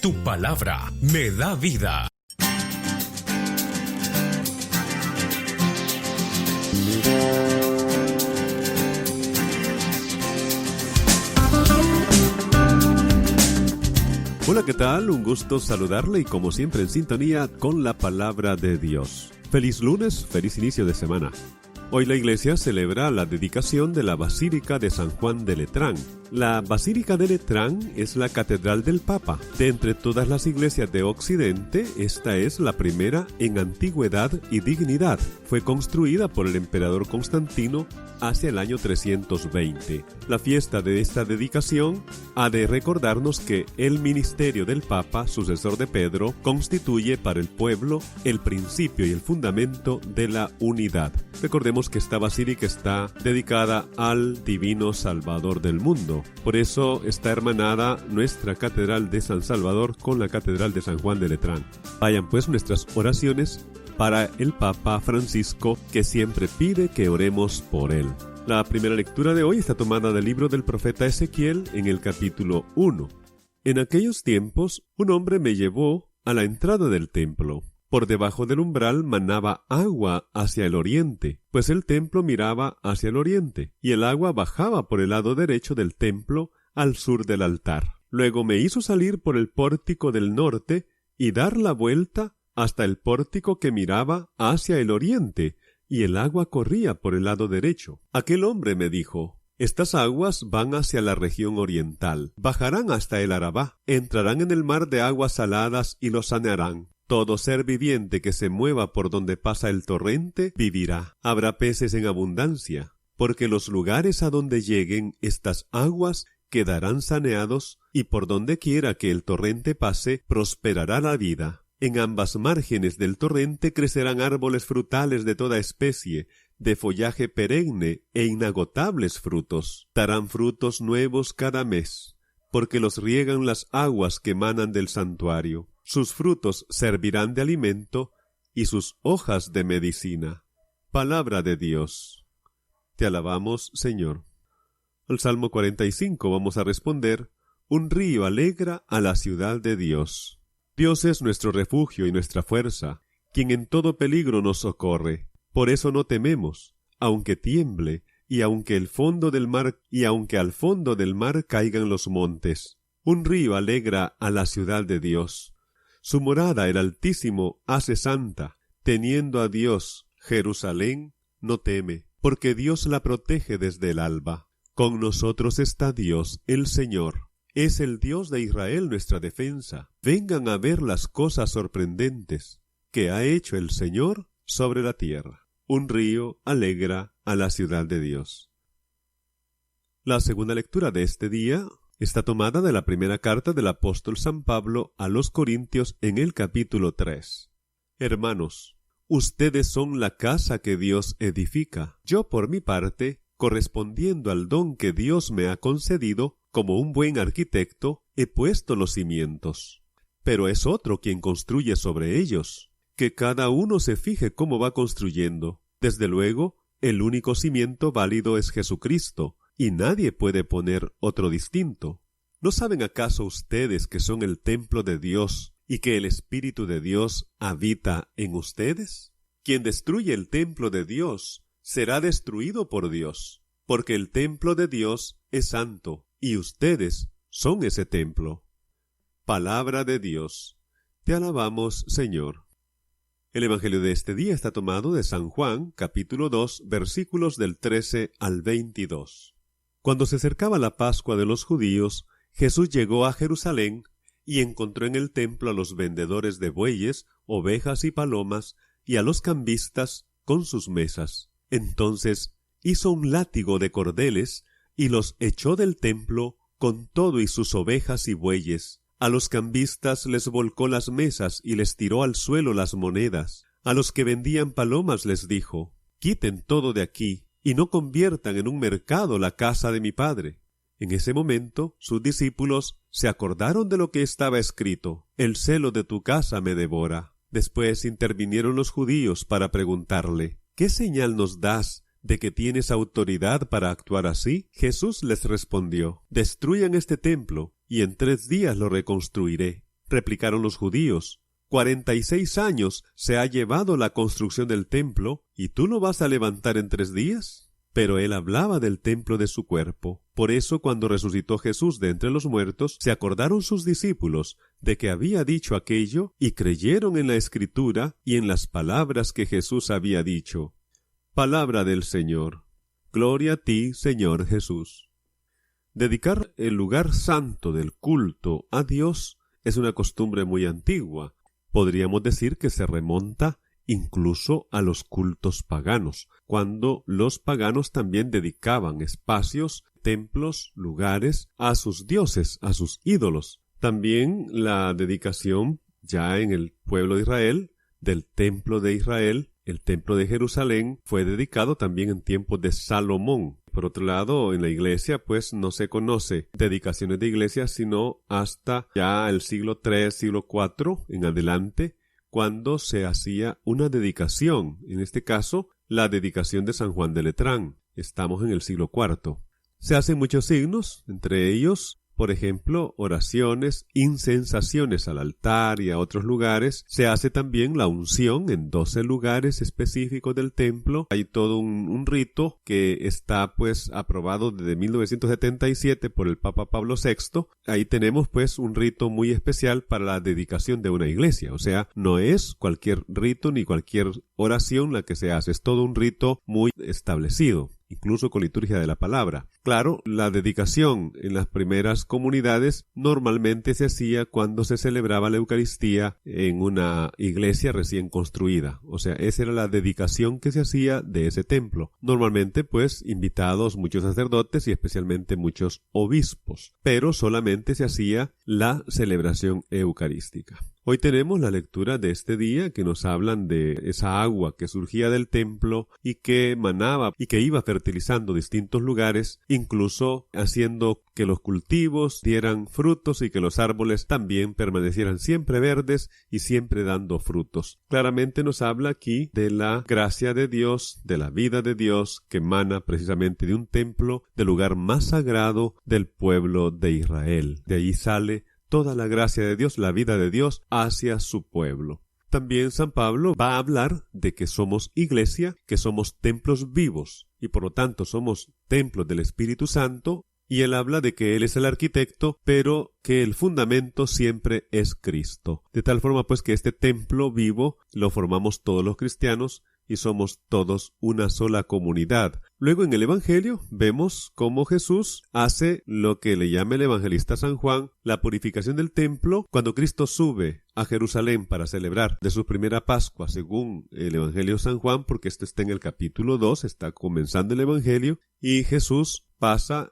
Tu palabra me da vida. Hola, ¿qué tal? Un gusto saludarle y como siempre en sintonía con la palabra de Dios. Feliz lunes, feliz inicio de semana. Hoy la iglesia celebra la dedicación de la Basílica de San Juan de Letrán. La Basílica de Letrán es la catedral del Papa. De entre todas las iglesias de Occidente, esta es la primera en antigüedad y dignidad. Fue construida por el emperador Constantino hacia el año 320. La fiesta de esta dedicación ha de recordarnos que el ministerio del Papa, sucesor de Pedro, constituye para el pueblo el principio y el fundamento de la unidad. Recordemos que esta basílica está dedicada al divino Salvador del mundo. Por eso está hermanada nuestra Catedral de San Salvador con la Catedral de San Juan de Letrán. Vayan pues nuestras oraciones para el Papa Francisco, que siempre pide que oremos por él. La primera lectura de hoy está tomada del libro del profeta Ezequiel en el capítulo 1. En aquellos tiempos, un hombre me llevó a la entrada del templo. Por debajo del umbral manaba agua hacia el oriente, pues el templo miraba hacia el oriente, y el agua bajaba por el lado derecho del templo al sur del altar. Luego me hizo salir por el pórtico del norte y dar la vuelta hasta el pórtico que miraba hacia el oriente, y el agua corría por el lado derecho. Aquel hombre me dijo: estas aguas van hacia la región oriental, bajarán hasta el Arabá, entrarán en el mar de aguas saladas y lo sanearán. Todo ser viviente que se mueva por donde pasa el torrente vivirá. Habrá peces en abundancia, porque los lugares a donde lleguen estas aguas quedarán saneados, y por donde quiera que el torrente pase, prosperará la vida. En ambas márgenes del torrente crecerán árboles frutales de toda especie, de follaje perenne e inagotables frutos. Darán frutos nuevos cada mes, porque los riegan las aguas que manan del santuario. Sus frutos servirán de alimento y sus hojas de medicina. Palabra de Dios. Te alabamos, Señor. Al Salmo 45 vamos a responder: un río alegra a la ciudad de Dios. Dios es nuestro refugio y nuestra fuerza, quien en todo peligro nos socorre. Por eso no tememos, aunque tiemble, y aunque al fondo del mar caigan los montes. Un río alegra a la ciudad de Dios. Su morada el Altísimo hace santa. Teniendo a Dios, Jerusalén no teme, porque Dios la protege desde el alba. Con nosotros está Dios, el Señor. Es el Dios de Israel nuestra defensa. Vengan a ver las cosas sorprendentes que ha hecho el Señor sobre la tierra. Un río alegra a la ciudad de Dios. La segunda lectura de este día está tomada de la primera carta del apóstol San Pablo a los Corintios en el capítulo 3. Hermanos, ustedes son la casa que Dios edifica. Yo, por mi parte, correspondiendo al don que Dios me ha concedido, como un buen arquitecto, he puesto los cimientos. Pero es otro quien construye sobre ellos. Que cada uno se fije cómo va construyendo. Desde luego, el único cimiento válido es Jesucristo, y nadie puede poner otro distinto. ¿No saben acaso ustedes que son el templo de Dios y que el Espíritu de Dios habita en ustedes? Quien destruye el templo de Dios será destruido por Dios, porque el templo de Dios es santo, y ustedes son ese templo. Palabra de Dios. Te alabamos, Señor. El Evangelio de este día está tomado de San Juan, capítulo 2, versículos del 13 al 22. Cuando se acercaba la Pascua de los judíos, Jesús llegó a Jerusalén y encontró en el templo a los vendedores de bueyes, ovejas y palomas, y a los cambistas con sus mesas. Entonces hizo un látigo de cordeles y los echó del templo con todo y sus ovejas y bueyes. A los cambistas les volcó las mesas y les tiró al suelo las monedas. A los que vendían palomas les dijo: quiten todo de aquí y no conviertan en un mercado la casa de mi Padre. En ese momento sus discípulos se acordaron de lo que estaba escrito: el celo de tu casa me devora. Después intervinieron los judíos para preguntarle: ¿qué señal nos das de que tienes autoridad para actuar así? Jesús les respondió: destruyan este templo y en 3 días lo reconstruiré. replicaron los judíos. 46 años se ha llevado la construcción del templo, ¿y tú lo vas a levantar en 3 días? Pero él hablaba del templo de su cuerpo. Por eso, cuando resucitó Jesús de entre los muertos, se acordaron sus discípulos de que había dicho aquello y creyeron en la Escritura y en las palabras que Jesús había dicho. Palabra del Señor. Gloria a ti, Señor Jesús. Dedicar el lugar santo del culto a Dios es una costumbre muy antigua. Podríamos decir que se remonta incluso a los cultos paganos, cuando los paganos también dedicaban espacios, templos, lugares a sus dioses, a sus ídolos. También la dedicación ya en el pueblo de Israel, del templo de Israel, el templo de Jerusalén, fue dedicado también en tiempos de Salomón. Por otro lado, en la iglesia, pues no se conoce dedicaciones de iglesia, sino hasta ya el siglo III, siglo IV en adelante, cuando se hacía una dedicación, en este caso, la dedicación de San Juan de Letrán. Estamos en el siglo IV. Se hacen muchos signos, entre ellos, por ejemplo, oraciones, incensaciones al altar y a otros lugares. Se hace también la unción en 12 lugares específicos del templo. Hay todo un rito que está pues aprobado desde 1977 por el Papa Pablo VI. Ahí tenemos pues un rito muy especial para la dedicación de una iglesia. O sea, no es cualquier rito ni cualquier oración la que se hace. Es todo un rito muy establecido, incluso con liturgia de la palabra. Claro, la dedicación en las primeras comunidades normalmente se hacía cuando se celebraba la Eucaristía en una iglesia recién construida. O sea, esa era la dedicación que se hacía de ese templo. Normalmente, pues, invitados muchos sacerdotes y especialmente muchos obispos. Pero solamente se hacía la celebración eucarística. Hoy tenemos la lectura de este día que nos hablan de esa agua que surgía del templo y que emanaba y que iba fertilizando distintos lugares, incluso haciendo que los cultivos dieran frutos y que los árboles también permanecieran siempre verdes y siempre dando frutos. Claramente nos habla aquí de la gracia de Dios, de la vida de Dios que emana precisamente de un templo, del lugar más sagrado del pueblo de Israel. De allí sale toda la gracia de Dios, la vida de Dios hacia su pueblo. También San Pablo va a hablar de que somos iglesia, que somos templos vivos y por lo tanto somos templos del Espíritu Santo, y él habla de que él es el arquitecto, pero que el fundamento siempre es Cristo. De tal forma pues que este templo vivo lo formamos todos los cristianos y somos todos una sola comunidad. Luego en el Evangelio vemos cómo Jesús hace lo que le llama el evangelista San Juan, la purificación del templo, cuando Cristo sube a Jerusalén para celebrar de su primera Pascua, según el Evangelio San Juan, porque esto está en el capítulo 2, está comenzando el Evangelio, y Jesús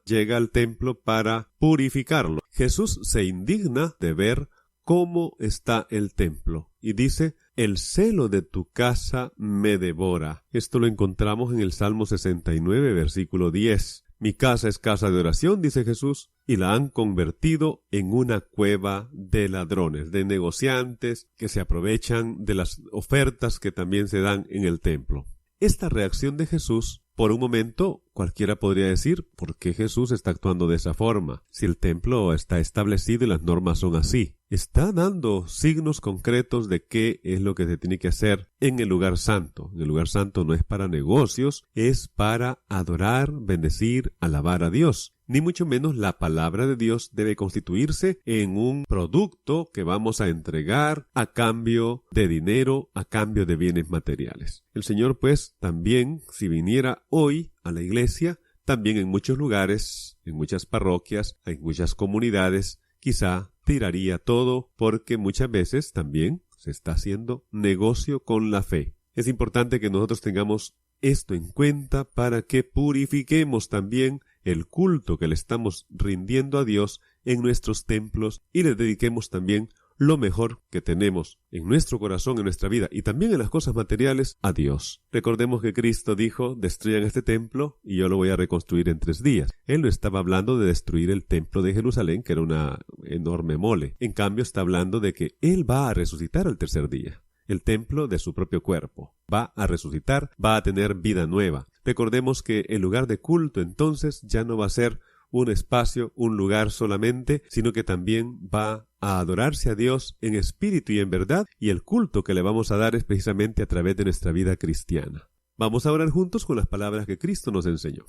llega al templo para purificarlo. Jesús se indigna de ver cómo está el templo y dice: el celo de tu casa me devora. Esto lo encontramos en el Salmo 69, versículo 10. Mi casa es casa de oración, dice Jesús, y la han convertido en una cueva de ladrones, de negociantes que se aprovechan de las ofertas que también se dan en el templo. Esta reacción de Jesús, por un momento, cualquiera podría decir, ¿por qué Jesús está actuando de esa forma? Si el templo está establecido y las normas son así. Está dando signos concretos de qué es lo que se tiene que hacer en el lugar santo. En el lugar santo no es para negocios, es para adorar, bendecir, alabar a Dios. Ni mucho menos la palabra de Dios debe constituirse en un producto que vamos a entregar a cambio de dinero, a cambio de bienes materiales. El Señor, pues, también, si viniera hoy a la iglesia, también en muchos lugares, en muchas parroquias, en muchas comunidades, quizá tiraría todo porque muchas veces también se está haciendo negocio con la fe. Es importante que nosotros tengamos esto en cuenta para que purifiquemos también el culto que le estamos rindiendo a Dios en nuestros templos y le dediquemos también lo mejor que tenemos en nuestro corazón, en nuestra vida y también en las cosas materiales a Dios. Recordemos que Cristo dijo: destruyan este templo y yo lo voy a reconstruir en 3 días. Él no estaba hablando de destruir el templo de Jerusalén, que era una enorme mole. En cambio está hablando de que Él va a resucitar al 3er día. El templo de su propio cuerpo va a resucitar, va a tener vida nueva. Recordemos que el lugar de culto entonces ya no va a ser un espacio, un lugar solamente, sino que también va a adorarse a Dios en espíritu y en verdad, y el culto que le vamos a dar es precisamente a través de nuestra vida cristiana. Vamos a orar juntos con las palabras que Cristo nos enseñó.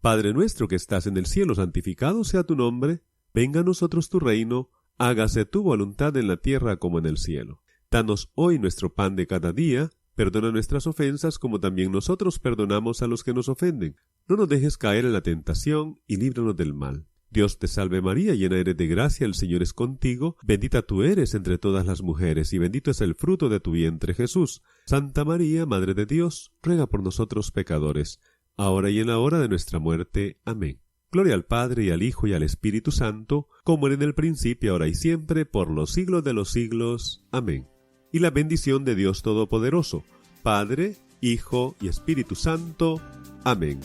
Padre nuestro que estás en el cielo, santificado sea tu nombre, venga a nosotros tu reino, hágase tu voluntad en la tierra como en el cielo. Danos hoy nuestro pan de cada día, perdona nuestras ofensas como también nosotros perdonamos a los que nos ofenden. No nos dejes caer en la tentación y líbranos del mal. Dios te salve María, llena eres de gracia, el Señor es contigo, bendita tú eres entre todas las mujeres, y bendito es el fruto de tu vientre Jesús. Santa María, Madre de Dios, ruega por nosotros pecadores, ahora y en la hora de nuestra muerte. Amén. Gloria al Padre, y al Hijo, y al Espíritu Santo, como era en el principio, ahora y siempre, por los siglos de los siglos. Amén. Y la bendición de Dios Todopoderoso, Padre, Hijo y Espíritu Santo. Amén.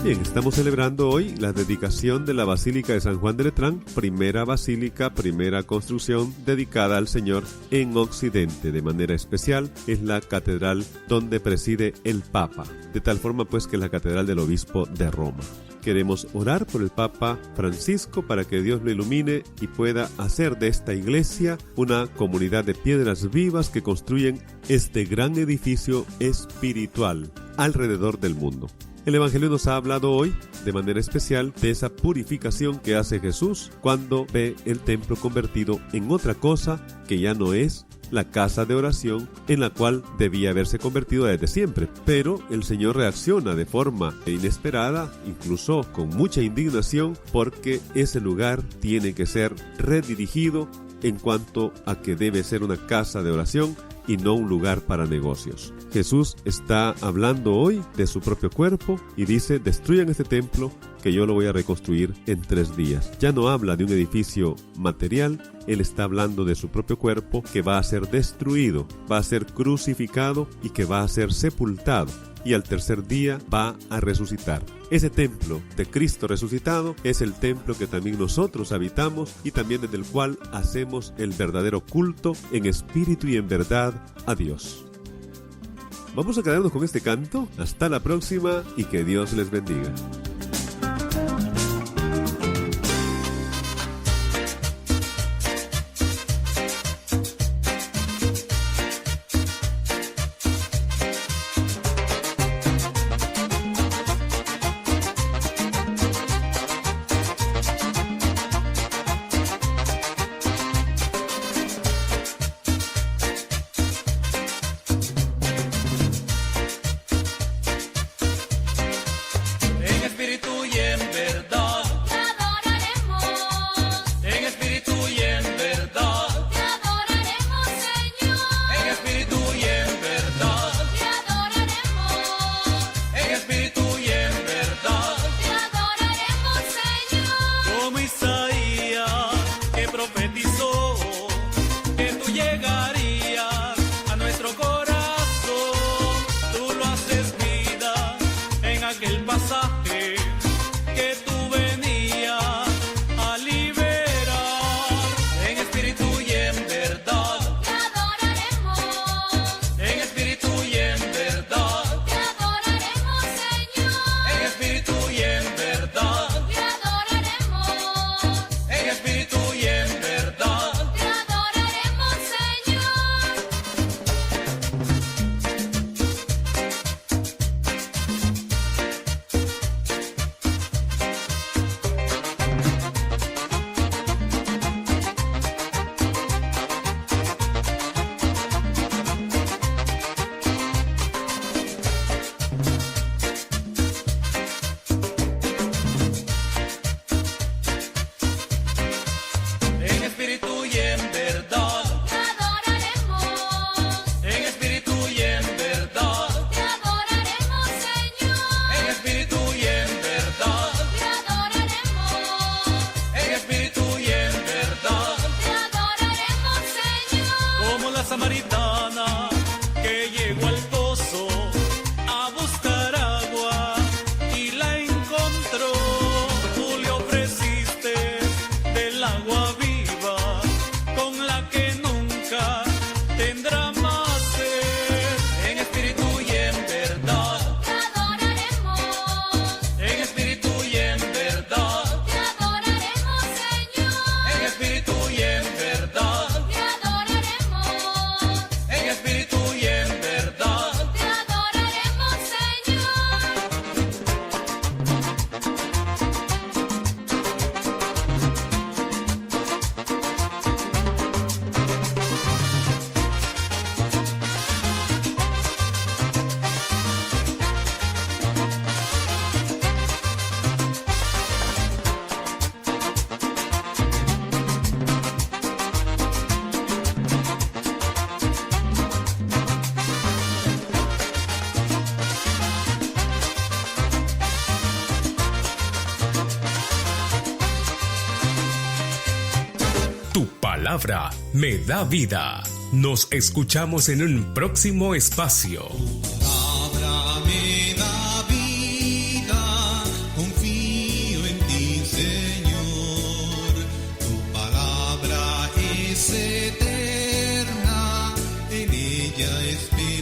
Bien, estamos celebrando hoy la dedicación de la Basílica de San Juan de Letrán, primera basílica, primera construcción dedicada al Señor en Occidente. De manera especial es la catedral donde preside el Papa, de tal forma pues que es la catedral del obispo de Roma. Queremos orar por el Papa Francisco para que Dios lo ilumine y pueda hacer de esta iglesia una comunidad de piedras vivas que construyen este gran edificio espiritual alrededor del mundo. El Evangelio nos ha hablado hoy, de manera especial, de esa purificación que hace Jesús cuando ve el templo convertido en otra cosa que ya no es la casa de oración en la cual debía haberse convertido desde siempre. Pero el Señor reacciona de forma inesperada, incluso con mucha indignación, porque ese lugar tiene que ser redirigido en cuanto a que debe ser una casa de oración y no un lugar para negocios. Jesús está hablando hoy de su propio cuerpo y dice: destruyan este templo que yo lo voy a reconstruir en 3 días. Ya no habla de un edificio material, Él está hablando de su propio cuerpo que va a ser destruido, va a ser crucificado y que va a ser sepultado. Y al tercer día va a resucitar. Ese templo de Cristo resucitado es el templo que también nosotros habitamos y también desde el cual hacemos el verdadero culto en espíritu y en verdad a Dios. Vamos a quedarnos con este canto. Hasta la próxima y que Dios les bendiga. palabra me da vida. Nos escuchamos en un próximo espacio. Palabra me da vida, confío en ti, Señor. Tu palabra es eterna, en ella espero.